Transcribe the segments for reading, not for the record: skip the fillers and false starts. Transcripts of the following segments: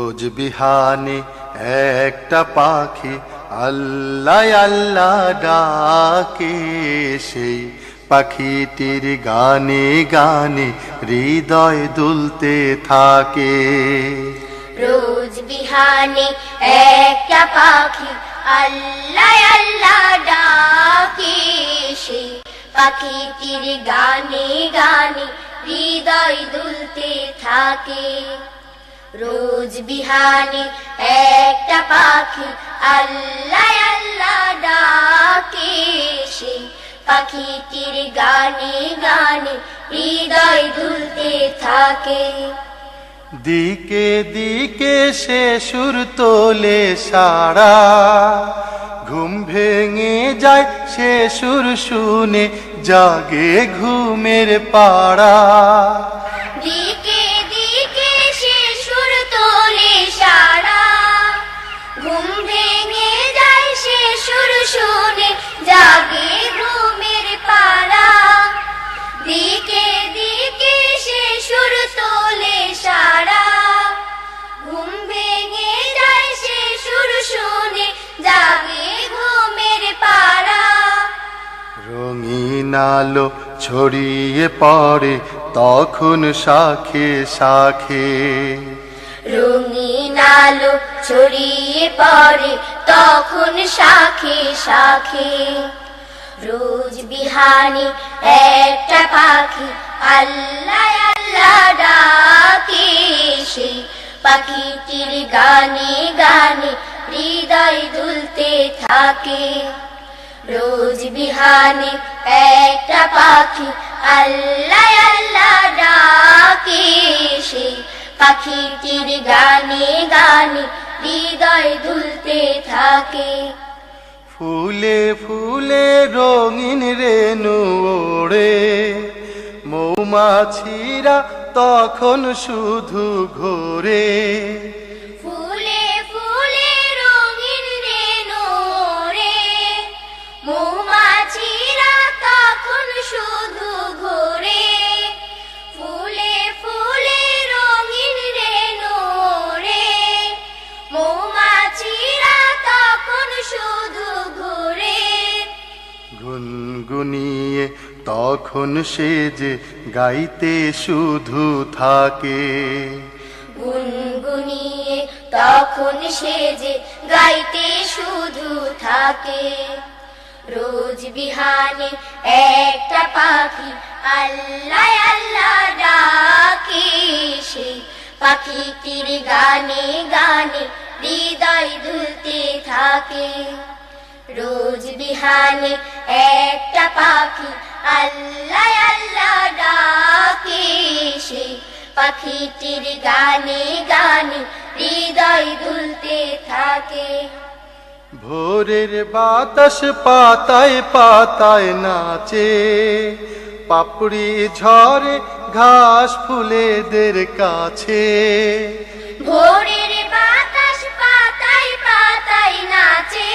রোজ বিহানে একটা পাখি আল্লাহ আল্লাহ ডাকে, সেই পাখিটির গানে গানে হৃদয় দুলতে থাকে। রোজ বিহানে একটা পাখি আল্লাহ আল্লাহ ডাকে, সেই পাখিটির গানে গানে হৃদয় দুলতে থাকে। রোজ বিহানে একটা পাখি আল্লাহ আল্লাহ ডাকে, সেই পাখিটির গানে গানে হৃদয় দুলতে থাকে। দিকে দিকে সে সুর তোলে সারা, ঘুম ভেঙে যায় সে সুর শুনে জাগে ঘুমের পাড়া। দিকে দিকে সে সুর তোলে সারা, ঘুম ভেঙে যায় সে সুর শুনে জাগে ঘুমের পাড়া। দিকে দিকে সে সুর তোলে সারা, ঘুম ভেঙে যায় সে সুর শুনে জাগে ঘুমের পাড়া। রঙিন আলো ছড়িয়ে পড়ে তখন শাখে শাখে, রঙিন আলো ছড়িয়ে পড়ে তখন শাখে শাখে। রোজ বিহানে একটা পাখি আল্লাহ আল্লাহ ডাকে, সেই পাখিটির গানে গানে হৃদয় দুলতে থাকে। রোজ বিহানে একটা পাখি আল্লাহ আল্লাহ ডাকে, সেই পাখিটির গানে গানে হৃদয় দুলতে থাকে। ফুলে ফুলে রঙিন রেণু ওড়ে, মৌমাছিরা তখন শুধু ঘোরে। ফুলে ফুলে রঙিন রেণু ওড়ে, মৌমাছিরা তখন শুধু ঘোরে। ফুলে ফুলে রঙিন রেণু ওড়ে, মৌমাছিরা তখন শুধু ঘোরে। গুনগুনিয়ে তখন সে যে গাইতে শুধু থাকে, গুনগুনিয়ে তখন সে যে গাইতে শুধু থাকে। রোজ বিহানে একটা পাখি আল্লাহ আল্লাহ ডাকে, সেই পাখিটির গানে গানে হৃদয় দুলতে থাকে। রোজ বিহানে একটা পাখি আল্লাহ আল্লাহ ডাকে, সেই পাখিটির গানে গানে হৃদয় দুলতে থাকে। ভোরের বাতাস পাতায় পাতায় নাচে, পাপড়ি ঝরে ঘাস ফুলেদের কাছে। ভোরের বাতাস পাতায় পাতায় নাচে,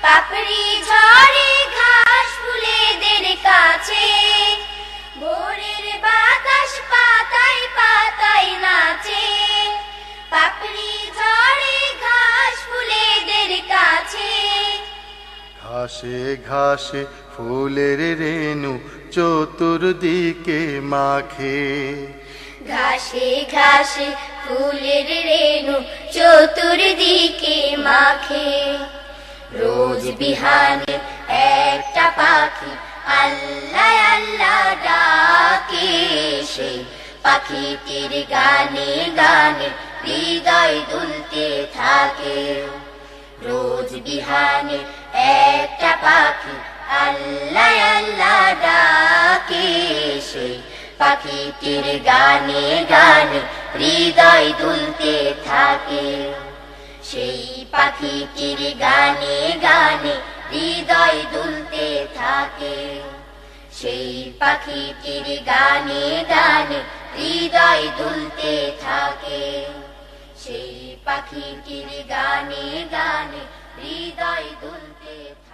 পাপড়ি ঝরে ঘাস ফুলেদের কাছে। ভোরের বাতাস পাতায় পাতায় নাচে, পাপড়ি ঝরে ঘাস ফুলেদের কাছে। ঘাসে ঘাসে ফুলের রেণু চতুর্দিকে মাখে, ঘাসে ঘাসে ফুলের রেণু চতুর্দিকে মাখে। রোজ বিহানে একটা পাখি আল্লাহ আল্লাহ ডাকে, সেই পাখিটির গানে গানে হৃদয় দুলতে থাকে। রোজ বিহানে একটা পাখি আল্লাহ আল্লাহ ডাকে, সেই পাখিটির গানে গানে হৃদয় দুলতে থাকে। সেই পাখিটির গানে গানে হৃদয় দুলতে থাকে। সেই পাখিটির গানে গানে হৃদয় দুলতে থাকে। সেই পাখিটির গানে গানে হৃদয় দুলতে থাকে।